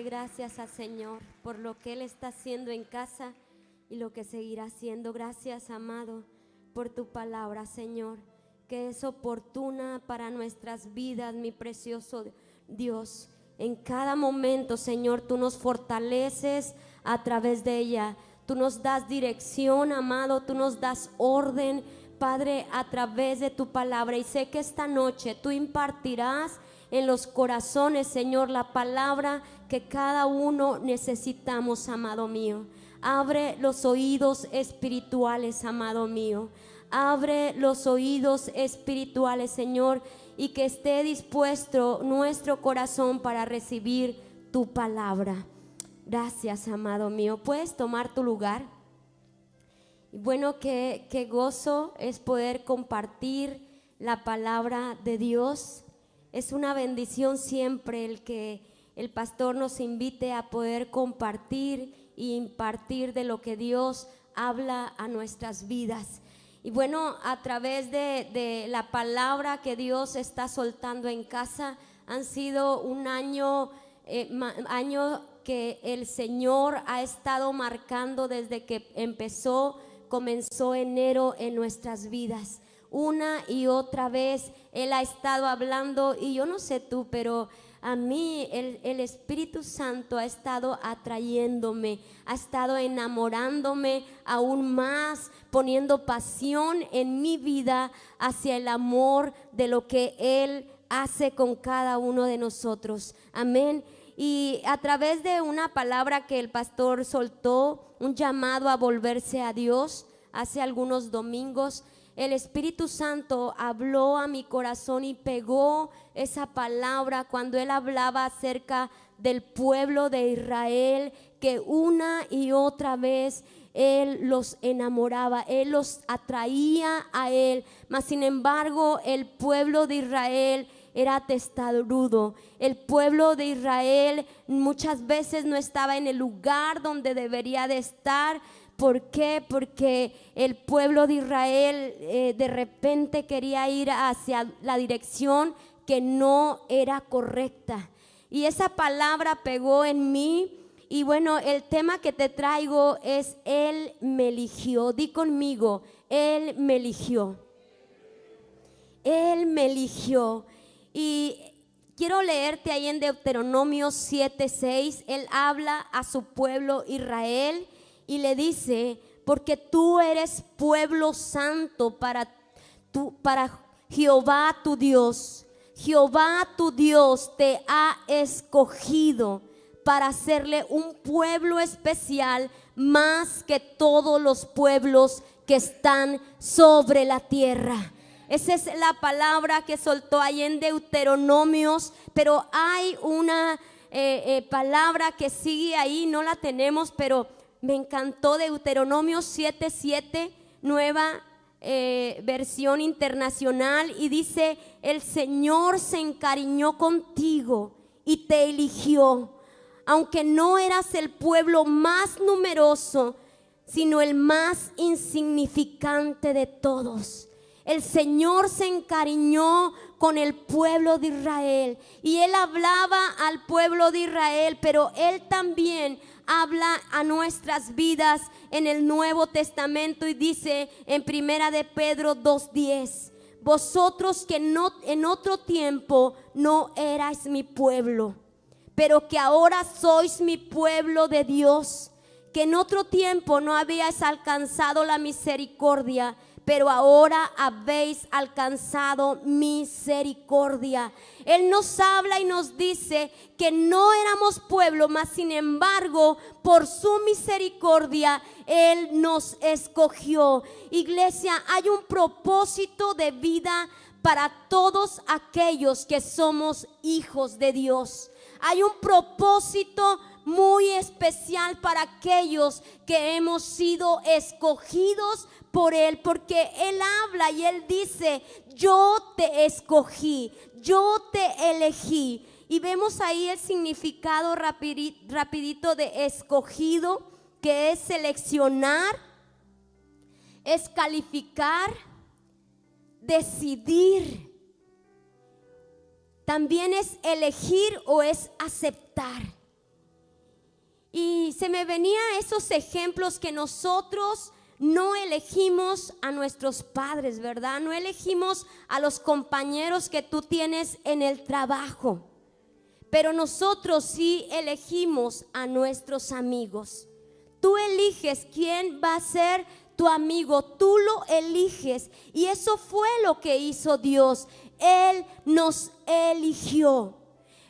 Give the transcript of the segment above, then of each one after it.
Gracias al Señor por lo que Él está haciendo en casa y lo que seguirá haciendo. Gracias, amado, por tu palabra, Señor, que es oportuna para nuestras vidas, mi precioso Dios. En cada momento, Señor, tú nos fortaleces a través de ella. Tú nos das dirección, amado, tú nos das orden, Padre, a través de tu palabra. Y sé que esta noche tú impartirás en los corazones, Señor, la palabra que cada uno necesitamos, amado mío. Abre los oídos espirituales, amado mío. Abre los oídos espirituales, Señor, y que esté dispuesto nuestro corazón para recibir tu palabra. Gracias, amado mío. ¿Puedes tomar tu lugar? Y bueno, qué gozo es poder compartir la palabra de Dios. Es una bendición siempre el que el pastor nos invite a poder compartir e impartir de lo que Dios habla a nuestras vidas. Y bueno, a través de la palabra que Dios está soltando en casa, han sido un año que el Señor ha estado marcando desde que comenzó enero en nuestras vidas. Una y otra vez Él ha estado hablando, y yo no sé tú, pero a mí el Espíritu Santo ha estado atrayéndome, ha estado enamorándome aún más, poniendo pasión en mi vida hacia el amor de lo que Él hace con cada uno de nosotros. Amén. Y a través de una palabra que el pastor soltó, un llamado a volverse a Dios, hace algunos domingos, el Espíritu Santo habló a mi corazón y pegó esa palabra cuando Él hablaba acerca del pueblo de Israel, que una y otra vez Él los enamoraba, Él los atraía a Él, mas sin embargo el pueblo de Israel era testarudo. El pueblo de Israel muchas veces no estaba en el lugar donde debería de estar. ¿Por qué? Porque el pueblo de Israel de repente quería ir hacia la dirección que no era correcta. Y esa palabra pegó en mí. Y bueno, el tema que te traigo es Él me eligió. Di conmigo, Él me eligió. Él me eligió. Y quiero leerte ahí en Deuteronomio 7:6. Él habla a su pueblo Israel y le dice: porque tú eres pueblo santo para Jehová tu Dios. Jehová tu Dios te ha escogido para hacerle un pueblo especial más que todos los pueblos que están sobre la tierra. Esa es la palabra que soltó ahí en Deuteronomios, pero hay una palabra que sigue ahí, no la tenemos, pero me encantó. Deuteronomio 7:7, nueva versión internacional, y dice: el Señor se encariñó contigo y te eligió, aunque no eras el pueblo más numeroso, sino el más insignificante de todos. El Señor se encariñó con el pueblo de Israel, y Él hablaba al pueblo de Israel, pero Él también habla a nuestras vidas en el Nuevo Testamento, y dice en Primera de Pedro 2:10: vosotros que en otro tiempo no erais mi pueblo, pero que ahora sois mi pueblo de Dios, que en otro tiempo no habíais alcanzado la misericordia, pero ahora habéis alcanzado misericordia. Él nos habla y nos dice que no éramos pueblo, mas sin embargo, por su misericordia, Él nos escogió. Iglesia, hay un propósito de vida para todos aquellos que somos hijos de Dios. Hay un propósito muy especial para aquellos que hemos sido escogidos por Él, porque Él habla y Él dice: yo te escogí, yo te elegí. Y vemos ahí el significado rapidito de escogido, que es seleccionar, es calificar, decidir. También es elegir o es aceptar. se me venían esos ejemplos que nosotros no elegimos a nuestros padres, ¿verdad? No elegimos a los compañeros que tú tienes en el trabajo, pero nosotros sí elegimos a nuestros amigos. Tú eliges quién va a ser tu amigo, tú lo eliges, y eso fue lo que hizo Dios. Él nos eligió.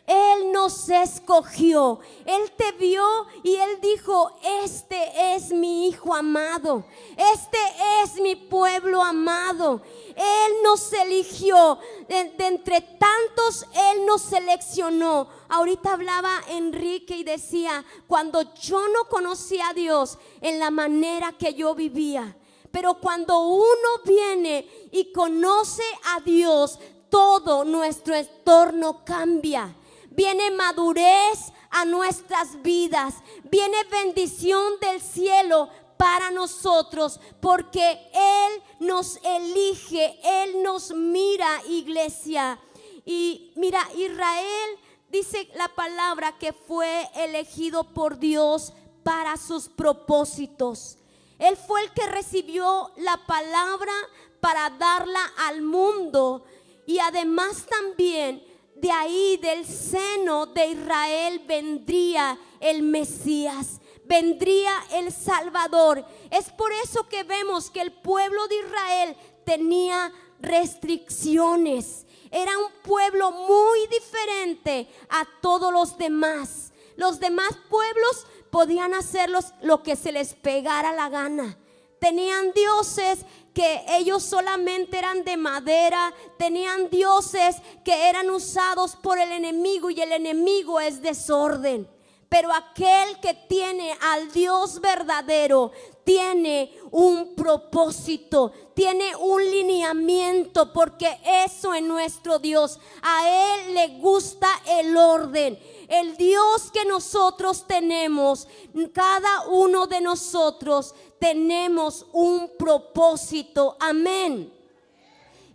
Él nos escogió, Él te vio y Él dijo: este es mi hijo amado, este es mi pueblo amado. Él nos eligió, de entre tantos Él nos seleccionó. Ahorita hablaba Enrique y decía: cuando yo no conocía a Dios en la manera que yo vivía, pero cuando uno viene y conoce a Dios, todo nuestro entorno cambia. Viene madurez a nuestras vidas, viene bendición del cielo para nosotros, porque Él nos elige, Él nos mira, iglesia. Y mira, Israel, dice la palabra, que fue elegido por Dios para sus propósitos. Él fue el que recibió la palabra para darla al mundo, y además también de ahí, del seno de Israel, vendría el Mesías, vendría el Salvador. Es por eso que vemos que el pueblo de Israel tenía restricciones. Era un pueblo muy diferente a todos los demás. Los demás pueblos podían hacer lo que se les pegara la gana. Tenían dioses que ellos solamente eran de madera, tenían dioses que eran usados por el enemigo, y el enemigo es desorden. Pero aquel que tiene al Dios verdadero tiene un propósito, tiene un lineamiento, porque eso es nuestro Dios. A Él le gusta el orden. El Dios que nosotros tenemos, cada uno de nosotros tenemos un propósito. Amén.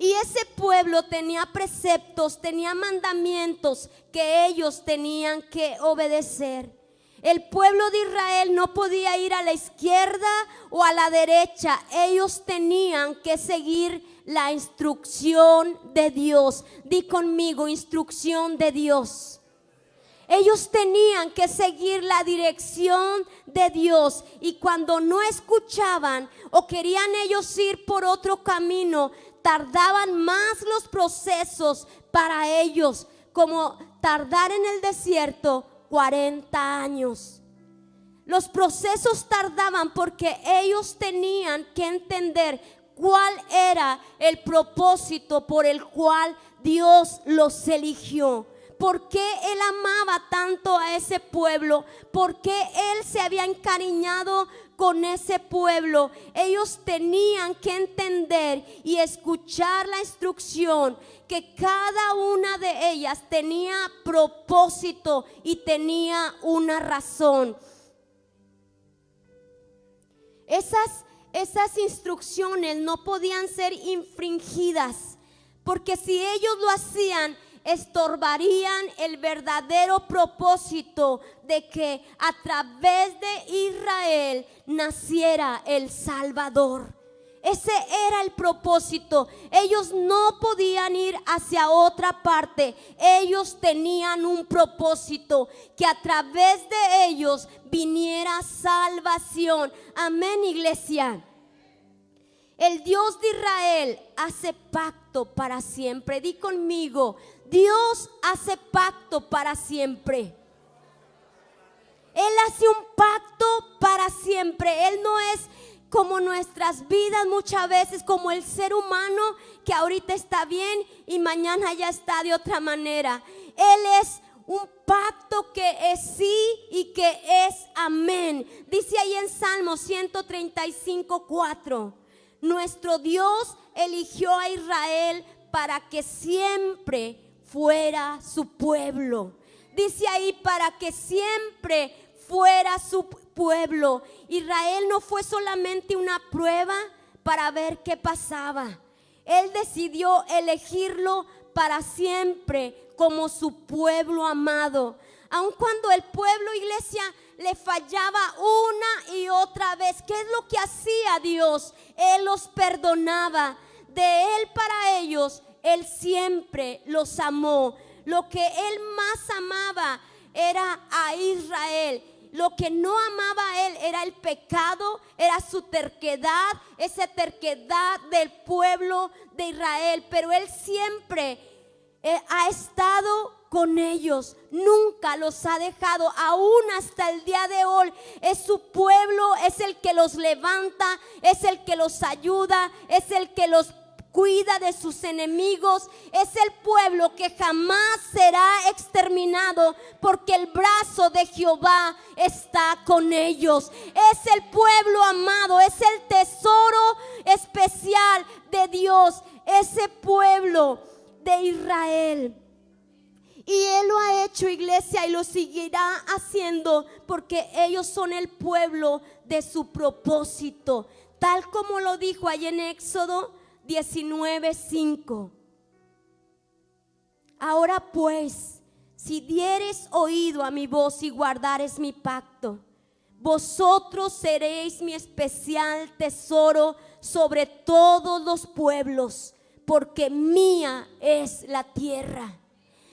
Y ese pueblo tenía preceptos, tenía mandamientos que ellos tenían que obedecer. El pueblo de Israel no podía ir a la izquierda o a la derecha. Ellos tenían que seguir la instrucción de Dios. Di conmigo: instrucción de Dios. Ellos tenían que seguir la dirección de Dios, y cuando no escuchaban o querían ellos ir por otro camino, tardaban más los procesos para ellos, como tardar en el desierto 40 años. Los procesos tardaban porque ellos tenían que entender cuál era el propósito por el cual Dios los eligió. ¿Por qué Él amaba tanto a ese pueblo? ¿Por qué Él se había encariñado con ese pueblo? Ellos tenían que entender y escuchar la instrucción, que cada una de ellas tenía propósito y tenía una razón. Esas instrucciones no podían ser infringidas, porque si ellos lo hacían, estorbarían el verdadero propósito de que a través de Israel naciera el Salvador. Ese era el propósito. Ellos no podían ir hacia otra parte. Ellos tenían un propósito, que a través de ellos viniera salvación. Amén, iglesia. El Dios de Israel hace pacto para siempre. Di conmigo: Dios hace pacto para siempre. Él hace un pacto para siempre. Él no es como nuestras vidas muchas veces, como el ser humano, que ahorita está bien y mañana ya está de otra manera. Él es un pacto que es sí y que es amén. Dice ahí en Salmo 135:4. Nuestro Dios eligió a Israel para que siempre fuera su pueblo. Dice ahí: para que siempre fuera su pueblo. Israel no fue solamente una prueba para ver qué pasaba. Él decidió elegirlo para siempre como su pueblo amado. Aun cuando el pueblo, iglesia, le fallaba una y otra vez, ¿qué es lo que hacía Dios? Él los perdonaba. De Él para ellos, Él siempre los amó. Lo que Él más amaba era a Israel. Lo que no amaba a Él era el pecado, era su terquedad, esa terquedad del pueblo de Israel. Pero Él siempre ha estado con ellos, nunca los ha dejado, aún hasta el día de hoy. Es su pueblo, es el que los levanta, es el que los ayuda, es el que los cuida de sus enemigos. Es el pueblo que jamás será exterminado, porque el brazo de Jehová está con ellos. Es el pueblo amado, es el tesoro especial de Dios, ese pueblo de Israel. Y Él lo ha hecho, iglesia, y lo seguirá haciendo, porque ellos son el pueblo de su propósito, tal como lo dijo allí en Éxodo 19:5. Ahora pues, si diereis oído a mi voz y guardareis mi pacto, vosotros seréis mi especial tesoro sobre todos los pueblos, porque mía es la tierra.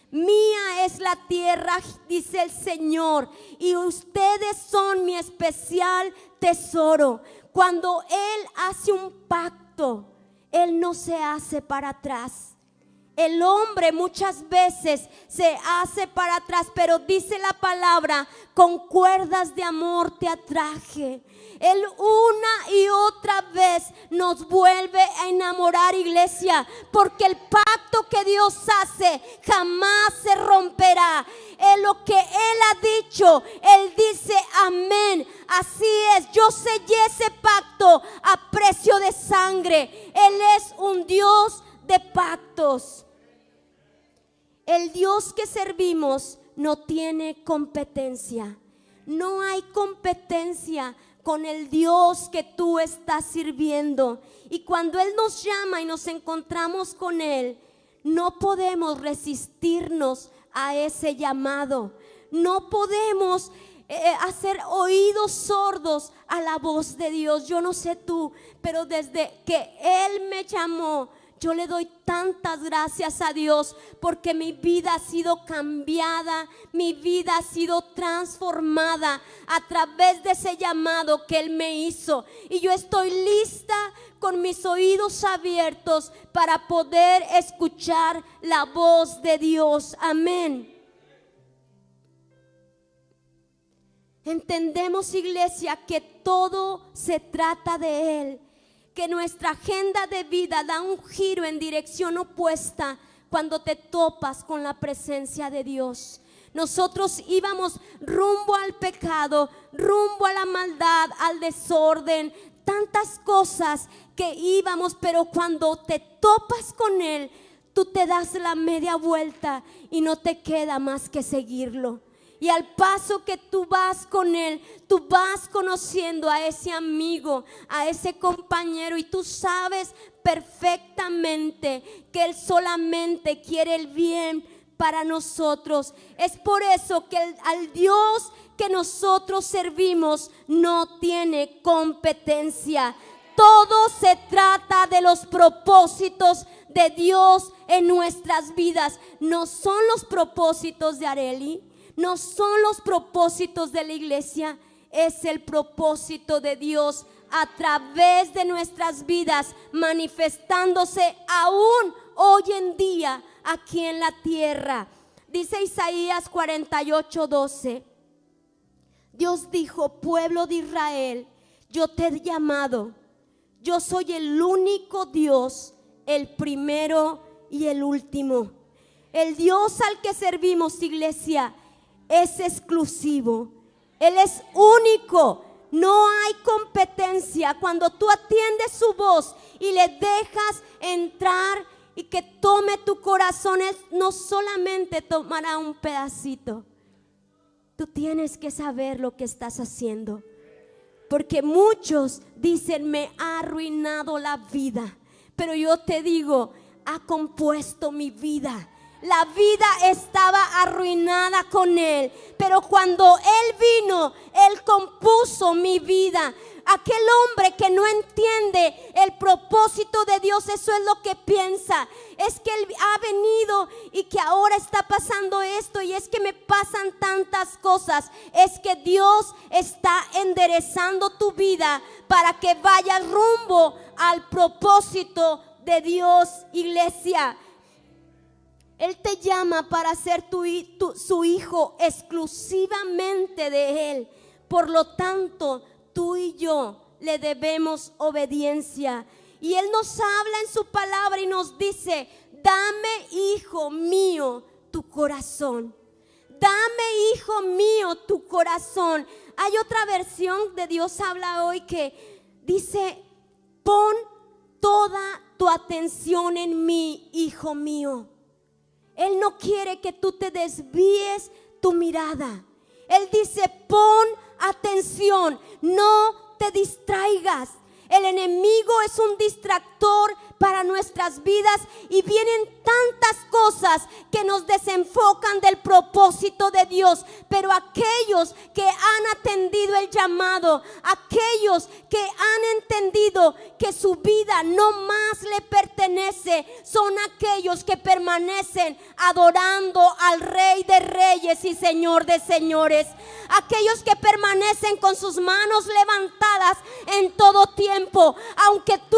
Mía es la tierra, dice el Señor, y ustedes son mi especial tesoro. Cuando Él hace un pacto, Él no se hace para atrás. El hombre muchas veces se hace para atrás, pero dice la palabra: con cuerdas de amor te atraje. Él una y otra vez nos vuelve a enamorar, iglesia, porque el pacto que Dios hace jamás se romperá. En lo que Él ha dicho, Él dice amén. Así es, yo sellé ese pacto a precio de sangre. Él es un Dios de pactos. El Dios que servimos no tiene competencia. No hay competencia con el Dios que tú estás sirviendo. Y cuando Él nos llama y nos encontramos con Él, no podemos resistirnos a ese llamado. No podemos hacer oídos sordos a la voz de Dios. Yo no sé tú, pero desde que Él me llamó, yo le doy tantas gracias a Dios, porque mi vida ha sido cambiada, mi vida ha sido transformada a través de ese llamado que Él me hizo. Y yo estoy lista con mis oídos abiertos para poder escuchar la voz de Dios. Amén. Entendemos, iglesia, que todo se trata de Él, que nuestra agenda de vida da un giro en dirección opuesta cuando te topas con la presencia de Dios. Nosotros íbamos rumbo al pecado, rumbo a la maldad, al desorden, tantas cosas que íbamos, pero cuando te topas con Él, tú te das la media vuelta y no te queda más que seguirlo. Y al paso que tú vas con Él, tú vas conociendo a ese amigo, a ese compañero, y tú sabes perfectamente que Él solamente quiere el bien para nosotros. Es por eso que al Dios que nosotros servimos no tiene competencia. Todo se trata de los propósitos de Dios en nuestras vidas. No son los propósitos de Areli, no son los propósitos de la iglesia, es el propósito de Dios a través de nuestras vidas, manifestándose aún hoy en día aquí en la tierra. Dice Isaías 48:12. Dios dijo: pueblo de Israel, yo te he llamado. Yo soy el único Dios, el primero y el último. El Dios al que servimos, iglesia, es exclusivo. Él es único. No hay competencia. Cuando tú atiendes su voz y le dejas entrar y que tome tu corazón, Él no solamente tomará un pedacito. Tú tienes que saber lo que estás haciendo, porque muchos dicen: me ha arruinado la vida. Pero yo te digo: ha compuesto mi vida. La vida estaba arruinada con Él, pero cuando Él vino, Él compuso mi vida. Aquel hombre que no entiende el propósito de Dios, eso es lo que piensa. Es que Él ha venido y que ahora está pasando esto y es que me pasan tantas cosas. Es que Dios está enderezando tu vida para que vayas rumbo al propósito de Dios, iglesia. Él te llama para ser su hijo exclusivamente de Él. Por lo tanto, tú y yo le debemos obediencia. Y Él nos habla en su palabra y nos dice: dame, hijo mío, tu corazón. Dame, hijo mío, tu corazón. Hay otra versión de Dios habla hoy que dice: pon toda tu atención en mí, hijo mío. Él no quiere que tú te desvíes tu mirada. Él dice: pon atención, no te distraigas. El enemigo es un distractor para nuestras vidas y vienen tantas cosas que nos desenfocan del propósito de Dios. Pero aquellos que han atendido el llamado, aquellos que han entendido que su vida no más le pertenece, son aquellos que permanecen adorando al Rey de Reyes y Señor de Señores. Aquellos que permanecen con sus manos levantadas en todo tiempo, aunque tú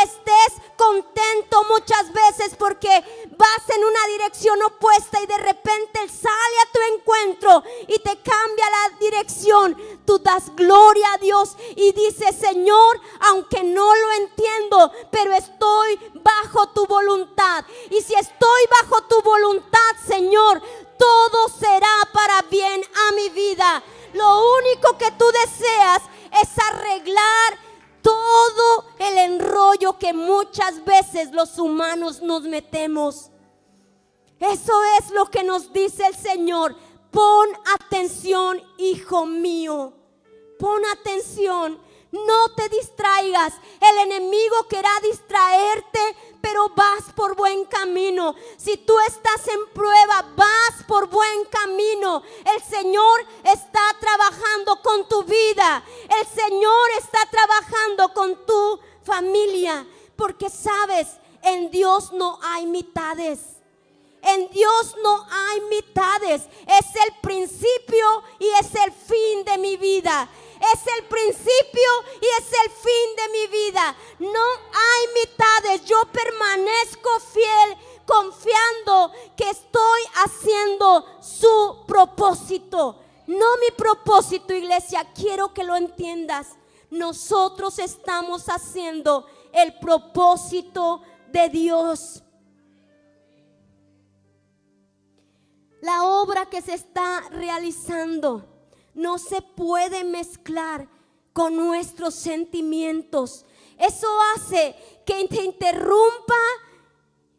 estés contento muchas veces porque vas en una dirección opuesta y de repente Él sale a tu encuentro y te cambia la dirección. Tú das gloria a Dios y dices: Señor, aunque no lo entiendo, pero estoy bajo tu voluntad. Y si estoy bajo tu voluntad, Señor, todo será para bien a mi vida. Lo único que tú deseas es arreglar todo el enrollo que muchas veces los humanos nos metemos. Eso es lo que nos dice el Señor. Pon atención, hijo mío. Pon atención. No te distraigas. El enemigo querrá distraerte, pero vas por buen camino. Si tú estás en prueba, vas por buen camino. El Señor está trabajando con tu vida. El Señor está trabajando con tu familia. Porque sabes, en Dios no hay mitades. En Dios no hay mitades. Es el principio y es el fin de mi vida. Es el principio y es el fin de mi vida. No hay mitades. Yo permanezco fiel, confiando que estoy haciendo su propósito. No mi propósito, iglesia. Quiero que lo entiendas. Nosotros estamos haciendo el propósito de Dios. La obra que se está realizando no se puede mezclar con nuestros sentimientos. Eso hace que te interrumpa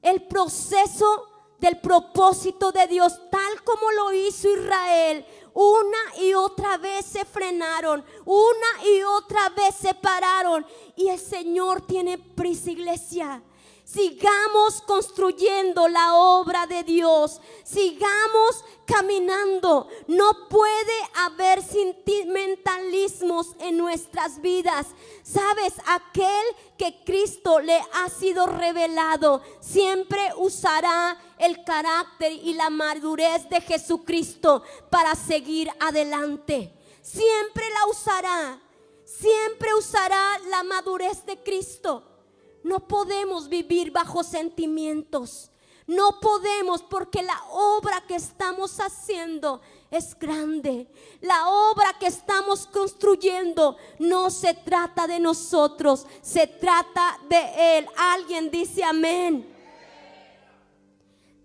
el proceso del propósito de Dios, tal como lo hizo Israel. Una y otra vez se frenaron, una y otra vez se pararon. Y el Señor tiene prisa, iglesia. Sigamos construyendo la obra de Dios. Sigamos caminando. No puede haber sentimentalismos en nuestras vidas. Sabes, aquel que Cristo le ha sido revelado siempre usará el carácter y la madurez de Jesucristo para seguir adelante. Siempre la usará. Siempre usará la madurez de Cristo. No podemos vivir bajo sentimientos. No podemos, porque la obra que estamos haciendo es grande. La obra que estamos construyendo no se trata de nosotros, se trata de Él. Alguien dice amén.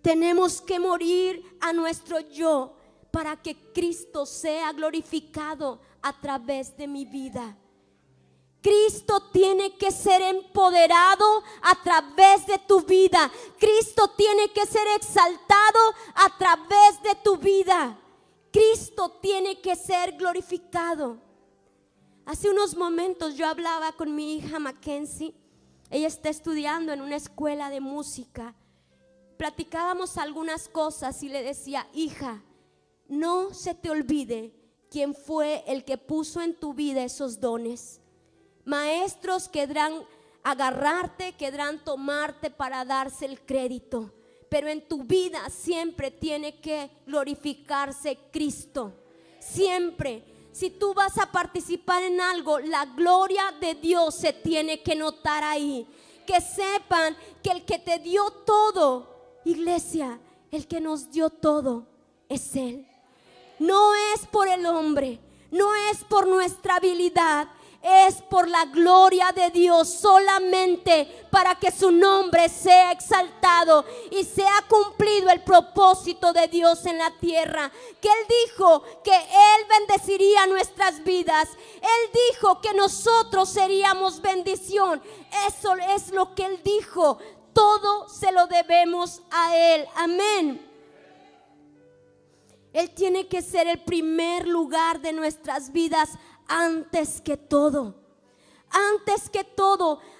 Tenemos que morir a nuestro yo para que Cristo sea glorificado a través de mi vida. Cristo tiene que ser empoderado a través de tu vida. Cristo tiene que ser exaltado a través de tu vida. Cristo tiene que ser glorificado. Hace unos momentos yo hablaba con mi hija Mackenzie. Ella está estudiando en una escuela de música. platicábamos algunas cosas y le decía: hija, no se te olvide quién fue el que puso en tu vida esos dones. Maestros querrán agarrarte, querrán tomarte para darse el crédito, pero en tu vida siempre tiene que glorificarse Cristo. Siempre. Si tú vas a participar en algo, la gloria de Dios se tiene que notar ahí. Que sepan que el que te dio todo, iglesia, el que nos dio todo es Él. No es por el hombre, no es por nuestra habilidad, es por la gloria de Dios, solamente para que su nombre sea exaltado y sea cumplido el propósito de Dios en la tierra. Que Él dijo que Él bendeciría nuestras vidas. Él dijo que nosotros seríamos bendición. Eso es lo que Él dijo. Todo se lo debemos a Él. Amén. Él tiene que ser el primer lugar de nuestras vidas. Antes que todo,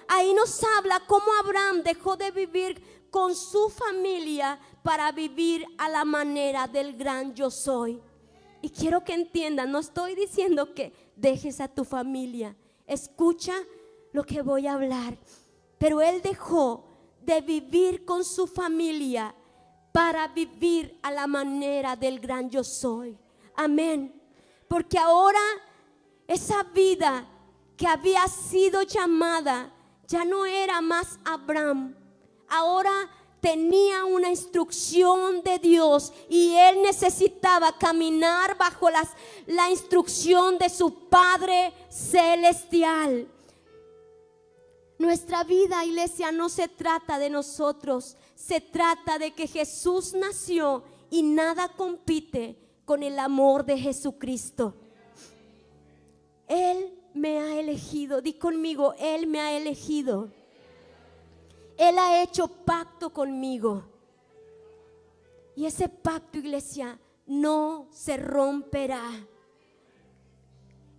ahí nos habla cómo Abraham dejó de vivir con su familia para vivir a la manera del gran yo soy. Y quiero que entiendan, no estoy diciendo que dejes a tu familia, escucha lo que voy a hablar, pero él dejó de vivir con su familia para vivir a la manera del gran yo soy. Amén. Porque ahora esa vida que había sido llamada ya no era más Abraham. Ahora tenía una instrucción de Dios y él necesitaba caminar bajo la instrucción de su Padre Celestial. Nuestra vida, iglesia, no se trata de nosotros, se trata de que Jesús nació y nada compite con el amor de Jesucristo. Él me ha elegido, di conmigo, Él me ha elegido. Él ha hecho pacto conmigo. Y ese pacto, iglesia, no se romperá.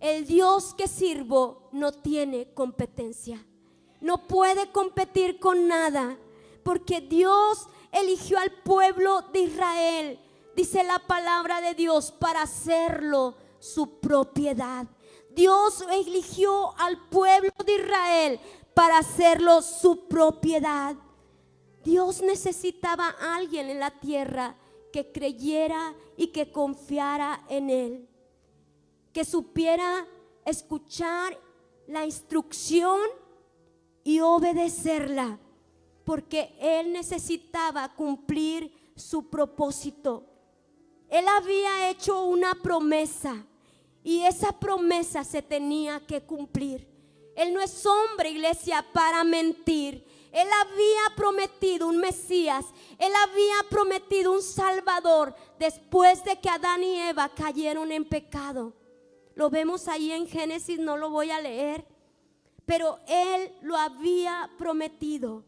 El Dios que sirvo no tiene competencia. No puede competir con nada, porque Dios eligió al pueblo de Israel, dice la palabra de Dios, para hacerlo su propiedad. Dios eligió al pueblo de Israel para hacerlo su propiedad. Dios necesitaba a alguien en la tierra que creyera y que confiara en Él, que supiera escuchar la instrucción y obedecerla, porque Él necesitaba cumplir su propósito. Él había hecho una promesa y esa promesa se tenía que cumplir. Él no es hombre, iglesia, para mentir. Él había prometido un Mesías, Él había prometido un Salvador después de que Adán y Eva cayeron en pecado. Lo vemos ahí en Génesis, no lo voy a leer, pero Él lo había prometido.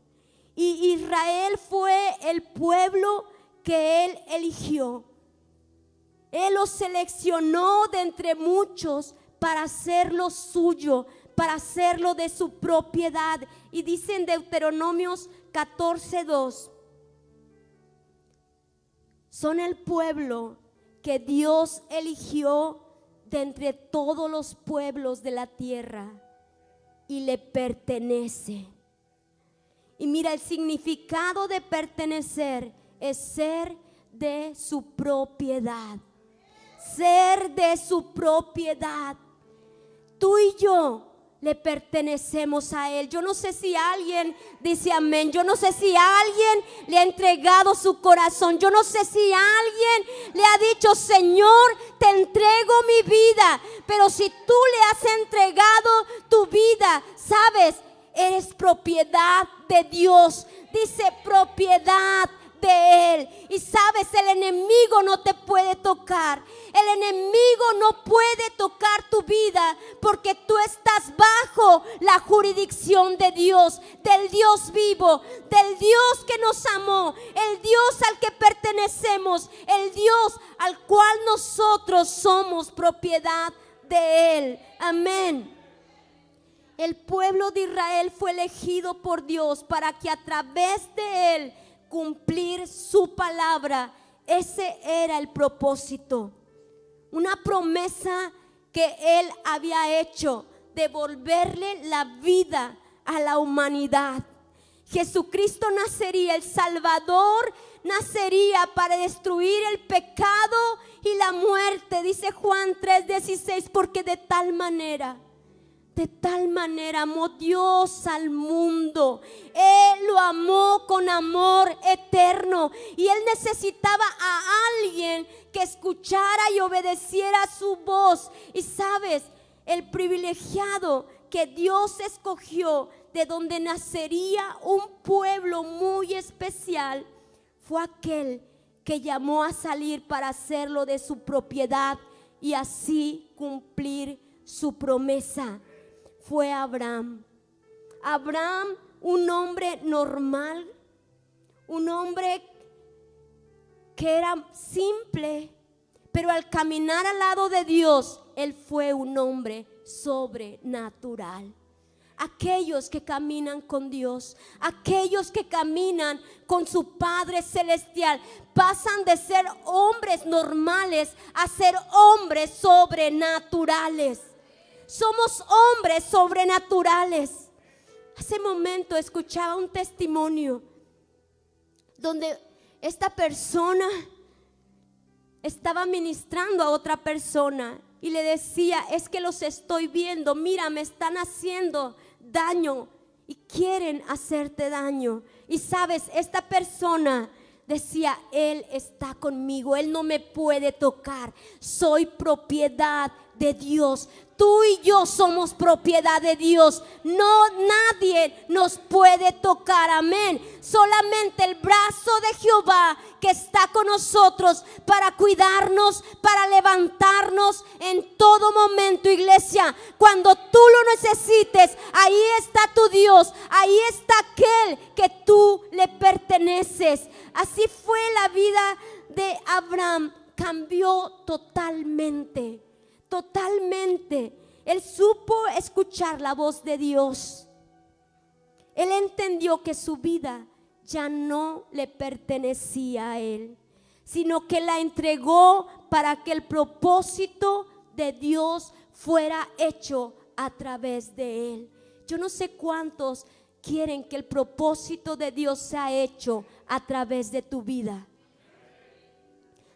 Y Israel fue el pueblo que Él eligió. Él los seleccionó de entre muchos para hacerlo suyo, para hacerlo de su propiedad. Y dice en Deuteronomios 14:2, son el pueblo que Dios eligió de entre todos los pueblos de la tierra y le pertenece. Y mira, el significado de pertenecer es ser de su propiedad. Ser de su propiedad. Tú y yo le pertenecemos a Él. Yo no sé si alguien dice amén. Yo no sé si alguien le ha entregado su corazón. Yo no sé si alguien le ha dicho: Señor, te entrego mi vida. Pero si tú le has entregado tu vida, sabes, eres propiedad de Dios. Dice propiedad de Él. Y sabes, el enemigo no te puede tocar. El enemigo no puede tocar tu vida, porque tú estás bajo la jurisdicción de Dios, del Dios vivo, del Dios que nos amó, el Dios al que pertenecemos, el Dios al cual nosotros somos propiedad de Él. Amén. El pueblo de Israel fue elegido por Dios para que a través de Él cumplir su palabra. Ese era el propósito. Una promesa que Él había hecho, devolverle la vida a la humanidad. Jesucristo nacería, el Salvador nacería para destruir el pecado y la muerte. Dice Juan 3:16, porque de tal manera amó Dios al mundo. Él lo amó con amor eterno y Él necesitaba a alguien que escuchara y obedeciera su voz. Y sabes, el privilegiado que Dios escogió, de donde nacería un pueblo muy especial, fue aquel que llamó a salir para hacerlo de su propiedad y así cumplir su promesa. Fue Abraham. Abraham, un hombre normal, un hombre que era simple, pero al caminar al lado de Dios, él fue un hombre sobrenatural. Aquellos que caminan con Dios, aquellos que caminan con su Padre Celestial, pasan de ser hombres normales a ser hombres sobrenaturales. Somos hombres sobrenaturales. Hace momento escuchaba un testimonio donde esta persona estaba ministrando a otra persona y le decía: es que los estoy viendo, mira, me están haciendo daño y quieren hacerte daño. Y sabes, esta persona decía: Él está conmigo, Él no me puede tocar, soy propiedad de Dios. Tú y yo somos propiedad de Dios. No, nadie nos puede tocar, amén. Solamente el brazo de Jehová que está con nosotros para cuidarnos, para levantarnos en todo momento, iglesia. Cuando tú lo necesites, ahí está tu Dios, ahí está aquel que tú le perteneces. Así fue la vida de Abraham, cambió totalmente. Totalmente. Él supo escuchar la voz de Dios. Él entendió que su vida ya no le pertenecía a él, sino que la entregó para que el propósito de Dios fuera hecho a través de él. Yo no sé cuántos quieren que el propósito de Dios sea hecho a través de tu vida.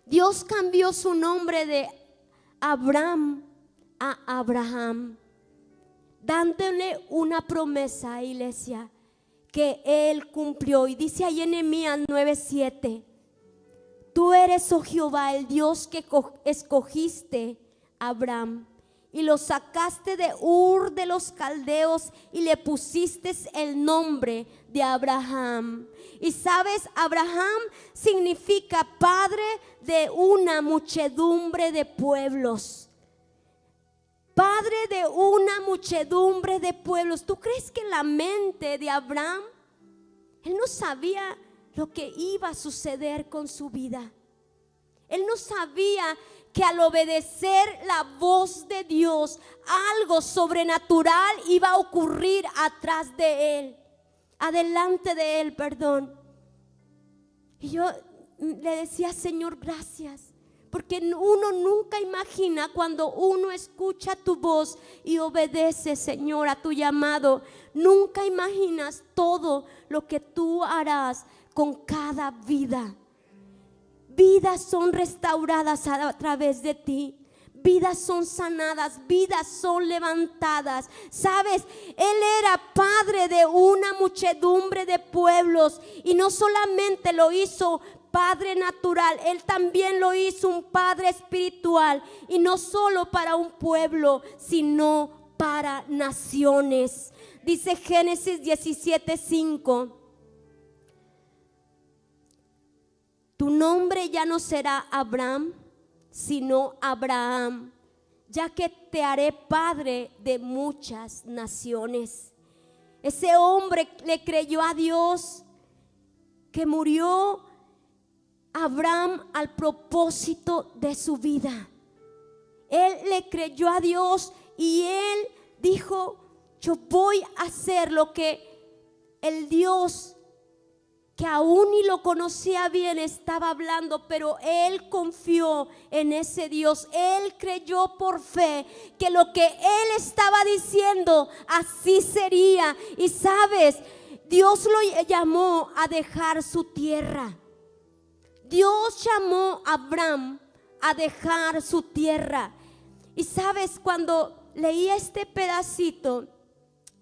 Dios cambió su nombre de Abraham a Abraham, dándole una promesa, iglesia, que él cumplió. Y dice ahí en Nehemías 9:7: tú eres, oh Jehová, el Dios que escogiste a Abraham y lo sacaste de Ur de los Caldeos y le pusiste el nombre de Abraham. Y sabes, Abraham significa padre de una muchedumbre de pueblos. Padre de una muchedumbre de pueblos. ¿Tú crees que en la mente de Abraham, él no sabía lo que iba a suceder con su vida? Él no sabía que al obedecer la voz de Dios, algo sobrenatural iba a ocurrir atrás de él, adelante de él, perdón. Y yo le decía: Señor, gracias, porque uno nunca imagina cuando uno escucha tu voz y obedece, Señor, a tu llamado. Nunca imaginas todo lo que tú harás con cada vida. Vidas son restauradas a través de ti. Vidas son sanadas, vidas son levantadas. Sabes, él era padre de una muchedumbre de pueblos y no solamente lo hizo padre natural, él también lo hizo un padre espiritual, y no solo para un pueblo, sino para naciones. Dice Génesis 17:5: tu nombre ya no será Abraham, sino Abraham, ya que te haré padre de muchas naciones. Ese hombre le creyó a Dios, que murió Abraham al propósito de su vida. Él le creyó a Dios y él dijo: yo voy a hacer lo que el Dios que aún ni lo conocía bien, estaba hablando, pero él confió en ese Dios. Él creyó por fe que lo que él estaba diciendo así sería. Y sabes, Dios lo llamó a dejar su tierra. Dios llamó a Abraham a dejar su tierra. Y sabes, cuando leí este pedacito,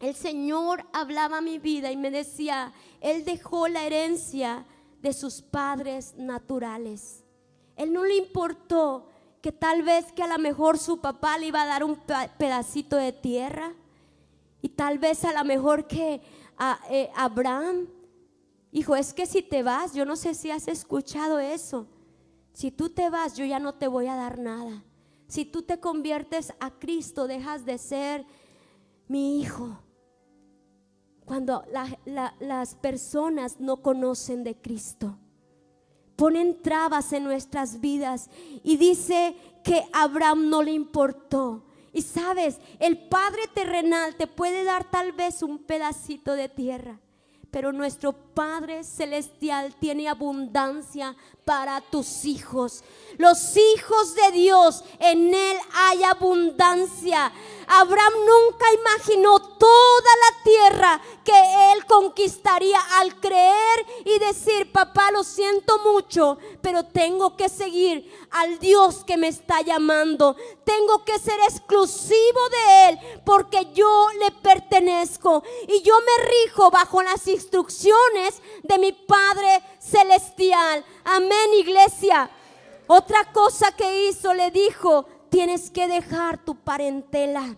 el Señor hablaba a mi vida y me decía, Él dejó la herencia de sus padres naturales. Él no le importó que tal vez que a lo mejor su papá le iba a dar un pedacito de tierra, y tal vez a lo mejor que Abraham, hijo, es que si te vas, yo no sé si has escuchado eso, si tú te vas yo ya no te voy a dar nada. Si tú te conviertes a Cristo, dejas de ser mi hijo. Cuando las personas no conocen de Cristo, ponen trabas en nuestras vidas, y dice que a Abraham no le importó. Y sabes, el Padre terrenal te puede dar tal vez un pedacito de tierra, pero nuestro Padre celestial tiene abundancia para tus hijos. Los hijos de Dios, en Él hay abundancia. Abraham nunca imaginó toda la tierra que él conquistaría al creer y decir, papá, lo siento mucho, pero tengo que seguir al Dios que me está llamando. Tengo que ser exclusivo de Él porque yo le pertenezco y yo me rijo bajo las instrucciones de mi Padre celestial. Amén, iglesia. Otra cosa que hizo, le dijo, tienes que dejar tu parentela,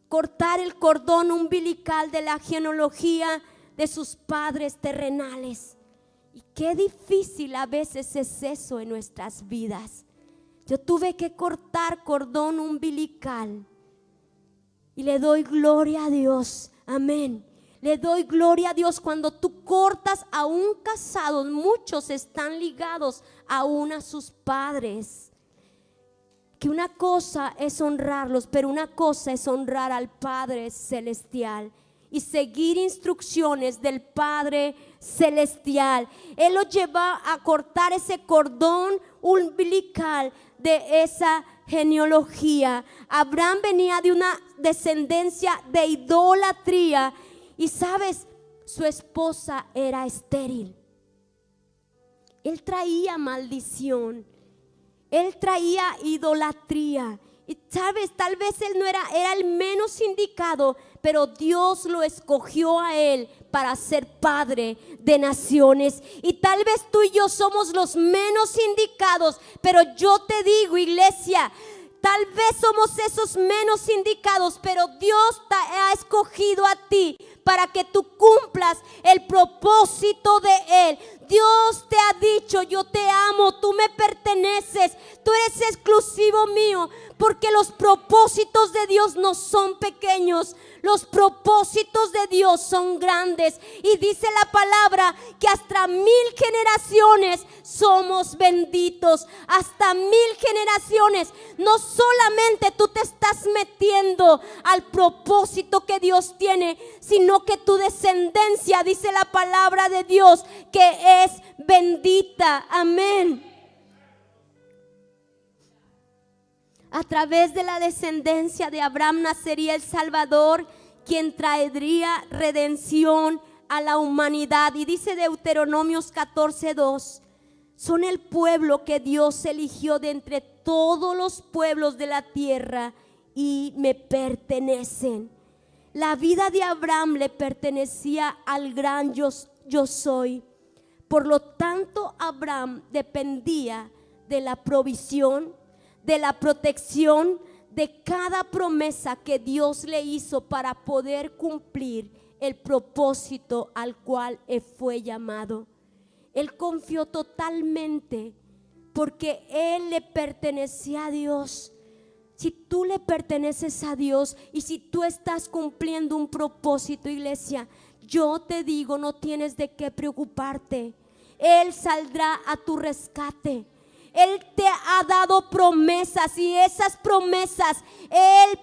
cortar el cordón umbilical de la genealogía de sus padres terrenales. Y qué difícil a veces es eso en nuestras vidas. Yo tuve que cortar cordón umbilical y le doy gloria a Dios. Amén. Le doy gloria a Dios. Cuando tú cortas, aún casados, muchos están ligados aún a sus padres. Que una cosa es honrarlos, pero una cosa es honrar al Padre celestial y seguir instrucciones del Padre celestial. Él los lleva a cortar ese cordón umbilical de esa genealogía. Abraham venía de una descendencia de idolatría y sabes, su esposa era estéril. Él traía maldición. Él traía idolatría. Y sabes, tal vez él no era el menos indicado, pero Dios lo escogió a él para ser padre de naciones. Y tal vez tú y yo somos los menos indicados, pero yo te digo, iglesia, tal vez somos esos menos indicados, pero Dios te ha escogido a ti para que tú cumplas el propósito de Él. Dios te ha dicho, yo te amo, tú me perteneces, tú eres exclusivo mío, porque los propósitos de Dios no son pequeños, los propósitos de Dios son grandes. Y dice la palabra que hasta 1000 generaciones somos benditos, hasta 1000 generaciones. No solamente tú te estás metiendo al propósito que Dios tiene, sino que tu descendencia, dice la palabra de Dios, que es bendita. Amén. A través de la descendencia de Abraham nacería el Salvador, quien traería redención a la humanidad. Y dice Deuteronomios 14:2, son el pueblo que Dios eligió de entre todos los pueblos de la tierra y me pertenecen. La vida de Abraham le pertenecía al gran yo soy. Por lo tanto, Abraham dependía de la provisión, de la protección, de cada promesa que Dios le hizo para poder cumplir el propósito al cual él fue llamado. Él confió totalmente porque él le pertenecía a Dios. Si tú le perteneces a Dios y si tú estás cumpliendo un propósito, iglesia, yo te digo, no tienes de qué preocuparte. Él saldrá a tu rescate. Él te ha dado promesas y esas promesas Él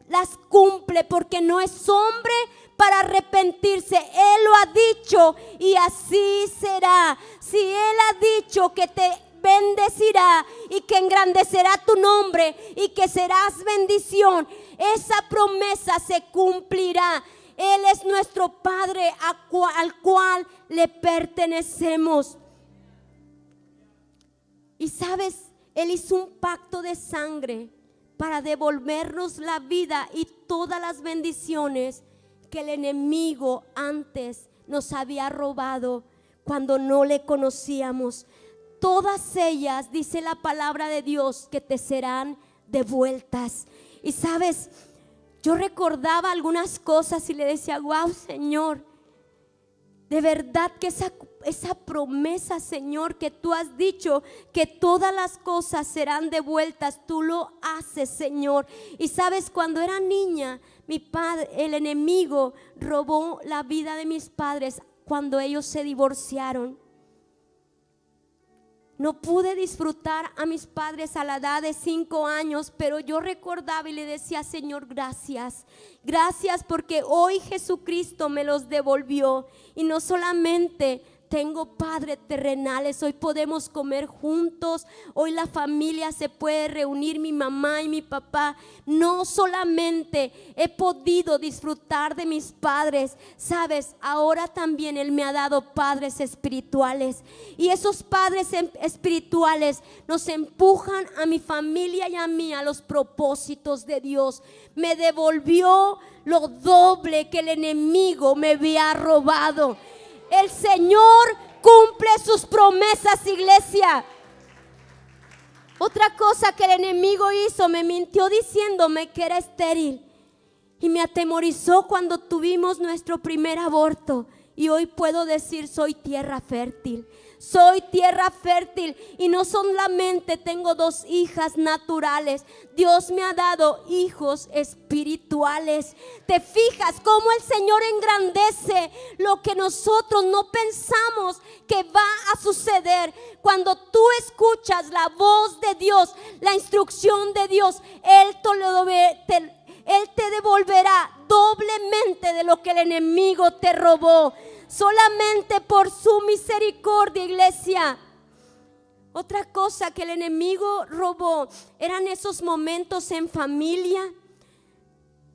las cumple porque no es hombre para arrepentirse. Él lo ha dicho y así será. Si Él ha dicho que te bendecirá y que engrandecerá tu nombre y que serás bendición, esa promesa se cumplirá. Él es nuestro Padre al cual le pertenecemos. Y sabes, Él hizo un pacto de sangre para devolvernos la vida y todas las bendiciones que el enemigo antes nos había robado cuando no le conocíamos. Todas ellas, dice la palabra de Dios, que te serán devueltas. Y sabes, yo recordaba algunas cosas y le decía, wow, Señor, de verdad que esa promesa, Señor, que tú has dicho que todas las cosas serán devueltas, tú lo haces, Señor. Y sabes, cuando era niña, mi padre, el enemigo robó la vida de mis padres cuando ellos se divorciaron. No pude disfrutar a mis padres a la edad de 5 años, pero yo recordaba y le decía, Señor, gracias. Gracias porque hoy Jesucristo me los devolvió. Y no solamente tengo padres terrenales, hoy podemos comer juntos, hoy la familia se puede reunir, mi mamá y mi papá. No solamente he podido disfrutar de mis padres, sabes, ahora también Él me ha dado padres espirituales. Y esos padres espirituales nos empujan a mi familia y a mí a los propósitos de Dios. Me devolvió lo doble que el enemigo me había robado. El Señor cumple sus promesas, iglesia. Otra cosa que el enemigo hizo, me mintió diciéndome que era estéril y me atemorizó cuando tuvimos nuestro primer aborto. Y hoy puedo decir, soy tierra fértil. Soy tierra fértil y no solamente tengo 2 hijas naturales, Dios me ha dado hijos espirituales. ¿Te fijas cómo el Señor engrandece lo que nosotros no pensamos que va a suceder? Cuando tú escuchas la voz de Dios, la instrucción de Dios, Él te devolverá doblemente de lo que el enemigo te robó. Solamente por su misericordia, iglesia. Otra cosa que el enemigo robó eran esos momentos en familia.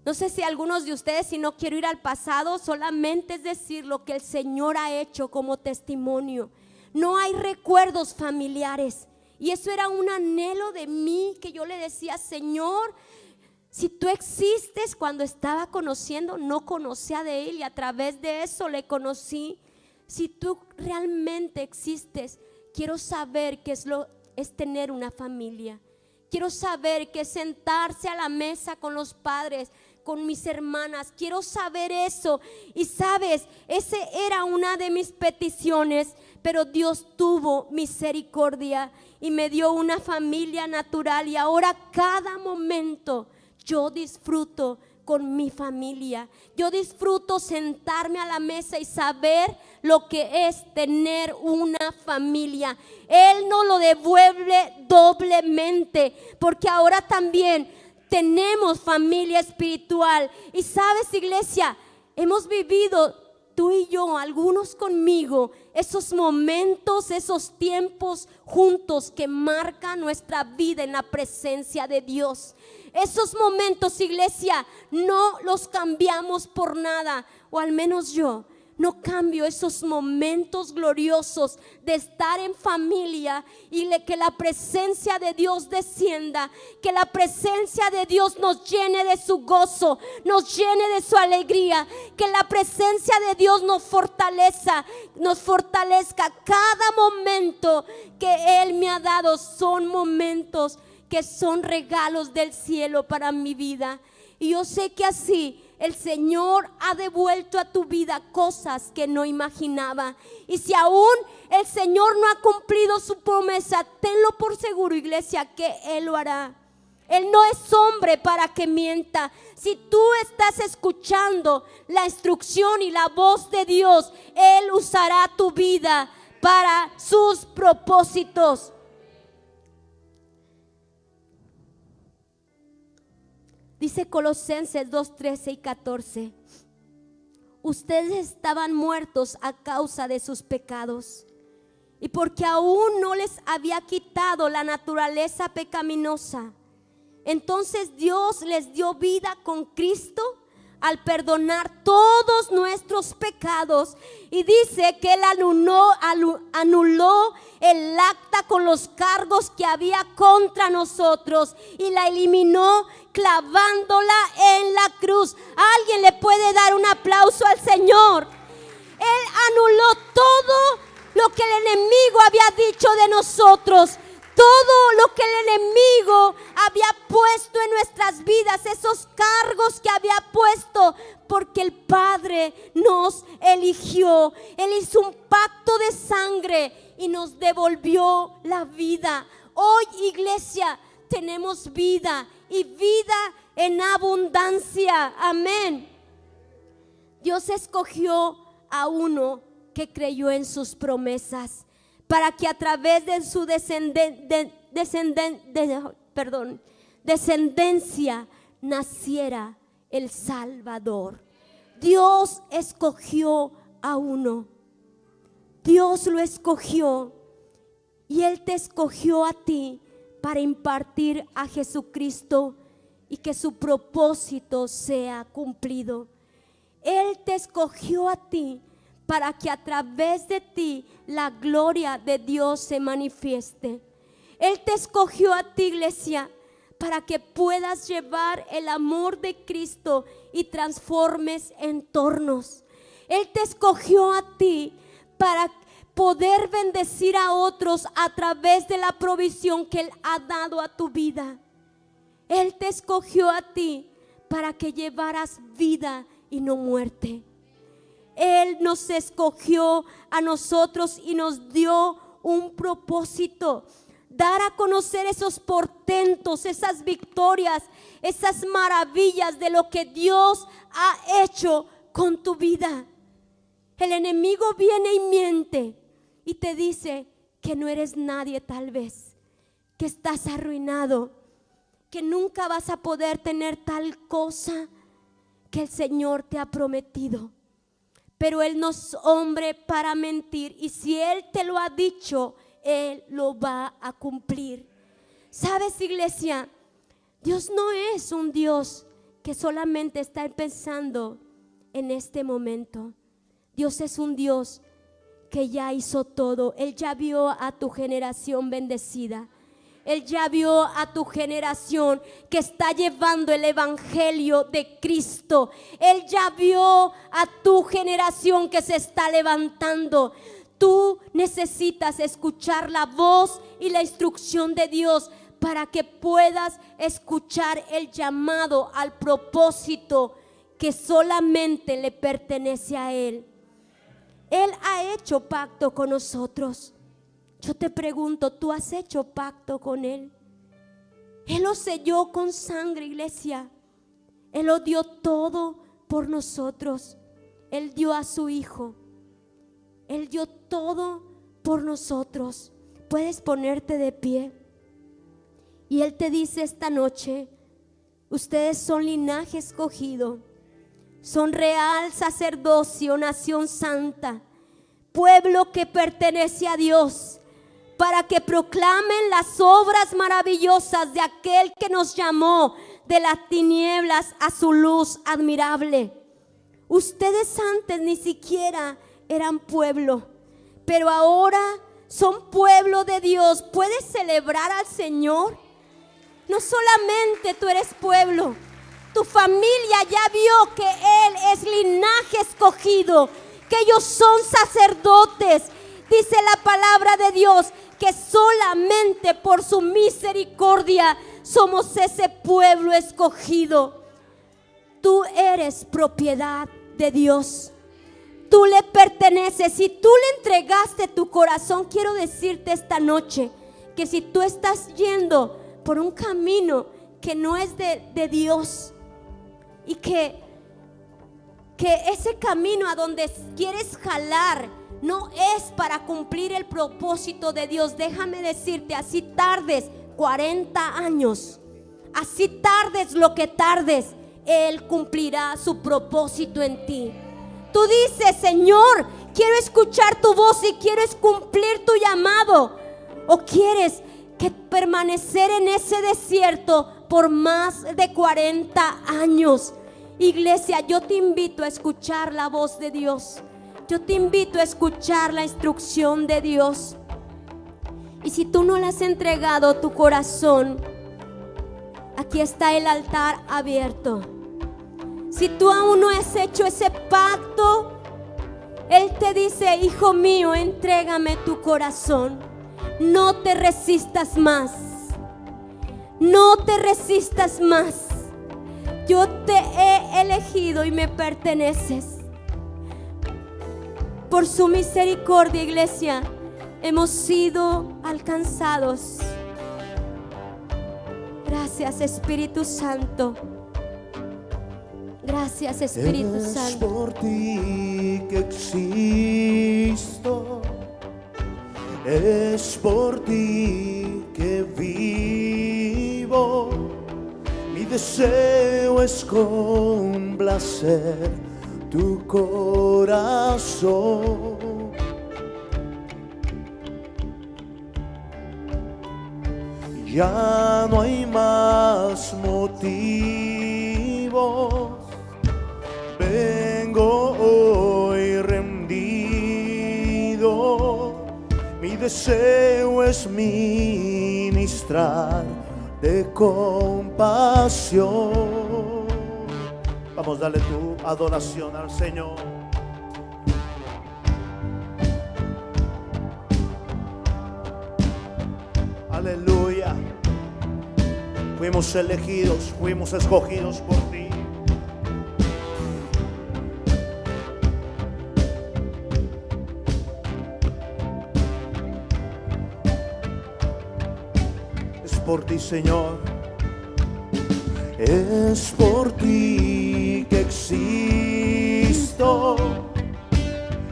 No sé si algunos de ustedes, si no quiero ir al pasado, solamente es decir lo que el Señor ha hecho como testimonio. No hay recuerdos familiares. Y eso era un anhelo de mí, que yo le decía, Señor, si tú existes, cuando estaba conociendo, no conocía de Él y a través de eso le conocí. Si tú realmente existes, quiero saber qué es tener una familia. Quiero saber qué es sentarse a la mesa con los padres, con mis hermanas. Quiero saber eso. Y sabes, esa era una de mis peticiones, pero Dios tuvo misericordia y me dio una familia natural. Y ahora cada momento yo disfruto con mi familia. Yo disfruto sentarme a la mesa y saber lo que es tener una familia. Él nos lo devuelve doblemente, porque ahora también tenemos familia espiritual. Y sabes, iglesia, hemos vivido tú y yo, algunos conmigo, esos momentos, esos tiempos juntos que marcan nuestra vida en la presencia de Dios. Esos momentos, iglesia, no los cambiamos por nada, o al menos yo no cambio esos momentos gloriosos de estar en familia y que la presencia de Dios descienda, que la presencia de Dios nos llene de su gozo, nos llene de su alegría, que la presencia de Dios nos fortalezca. Cada momento que Él me ha dado son momentos que son regalos del cielo para mi vida. Y yo sé que así el Señor ha devuelto a tu vida cosas que no imaginaba. Y si aún el Señor no ha cumplido su promesa, tenlo por seguro, iglesia, que Él lo hará. Él no es hombre para que mienta. Si tú estás escuchando la instrucción y la voz de Dios, Él usará tu vida para sus propósitos. Dice Colosenses 2:13 y 14: ustedes estaban muertos a causa de sus pecados. Y porque aún no les había quitado la naturaleza pecaminosa, entonces Dios les dio vida con Cristo al perdonar todos nuestros pecados. Y dice que Él anuló el acta con los cargos que había contra nosotros y la eliminó clavándola en la cruz. ¿Alguien le puede dar un aplauso al Señor? Él anuló todo lo que el enemigo había dicho de nosotros, todo lo que el enemigo había puesto en nuestras vidas, esos cargos que había puesto, porque el Padre nos eligió. Él hizo un pacto de sangre y nos devolvió la vida. Hoy, iglesia, tenemos vida y vida en abundancia. Amén. Dios escogió a uno que creyó en sus promesas, para que a través de su descendencia naciera el Salvador. Dios escogió a uno. Dios lo escogió y Él te escogió a ti para impartir a Jesucristo y que su propósito sea cumplido. Él te escogió a ti para que a través de ti la gloria de Dios se manifieste. Él te escogió a ti, iglesia, para que puedas llevar el amor de Cristo y transformes entornos. Él te escogió a ti para poder bendecir a otros a través de la provisión que Él ha dado a tu vida. Él te escogió a ti para que llevaras vida y no muerte. Él nos escogió a nosotros y nos dio un propósito: dar a conocer esos portentos, esas victorias, esas maravillas de lo que Dios ha hecho con tu vida. El enemigo viene y miente y te dice que no eres nadie, tal vez, que estás arruinado, que nunca vas a poder tener tal cosa que el Señor te ha prometido. Pero Él no es hombre para mentir, y si Él te lo ha dicho, Él lo va a cumplir. ¿Sabes, iglesia? Dios no es un Dios que solamente está pensando en este momento. Dios es un Dios que ya hizo todo. Él ya vio a tu generación bendecida. Él ya vio a tu generación que está llevando el evangelio de Cristo. Él ya vio a tu generación que se está levantando. Tú necesitas escuchar la voz y la instrucción de Dios para que puedas escuchar el llamado al propósito que solamente le pertenece a Él. Él ha hecho pacto con nosotros. Yo te pregunto, ¿tú has hecho pacto con Él? Él lo selló con sangre, iglesia. Él lo dio todo por nosotros. Él dio a su Hijo. Él dio todo por nosotros. Puedes ponerte de pie. Y Él te dice esta noche: ustedes son linaje escogido, son real sacerdocio, nación santa, pueblo que pertenece a Dios, para que proclamen las obras maravillosas de aquel que nos llamó de las tinieblas a su luz admirable. Ustedes antes ni siquiera eran pueblo, pero ahora son pueblo de Dios. ¿Puedes celebrar al Señor? No solamente tú eres pueblo, tu familia ya vio que Él es linaje escogido, que ellos son sacerdotes. Dice la palabra de Dios que solamente por su misericordia somos ese pueblo escogido. Tú eres propiedad de Dios. Tú le perteneces. Si tú le entregaste tu corazón, quiero decirte esta noche que si tú estás yendo por un camino que no es de Dios, y que ese camino a donde quieres jalar no es para cumplir el propósito de Dios, déjame decirte, así tardes 40 años, así tardes lo que tardes, Él cumplirá su propósito en ti. Tú dices, Señor, quiero escuchar tu voz y quieres cumplir tu llamado. O quieres que permanecer en ese desierto por más de 40 años. Iglesia, yo te invito a escuchar la voz de Dios. Yo te invito a escuchar la instrucción de Dios. Y si tú no le has entregado tu corazón, aquí está el altar abierto. Si tú aún no has hecho ese pacto, Él te dice, hijo mío, entrégame tu corazón. No te resistas más. No te resistas más. Yo te he elegido y me perteneces. Por su misericordia, iglesia, hemos sido alcanzados. Gracias, Espíritu Santo. Gracias, Espíritu Santo. Es por ti que existo. Es por ti que vivo. Mi deseo es complacer tu corazón. Ya no hay más motivos. Vengo hoy rendido. Mi deseo es ministrar de compasión. Vamos, dale tu adoración al Señor. Aleluya. Fuimos elegidos, fuimos escogidos por ti. Es por ti, Señor. Es por ti que existo.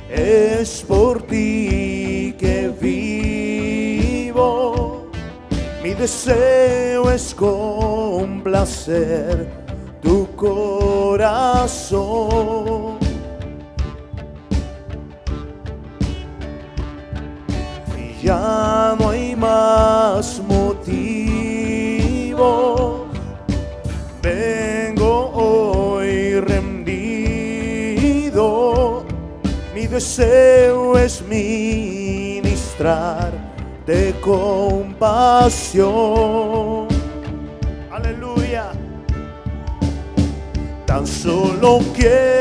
Es por ti que vivo. Mi deseo es complacer tu corazón. Y ya no hay más motivos. Vengo hoy rendido. Mi deseo es ministrar de compasión. Aleluya. Tan solo quiero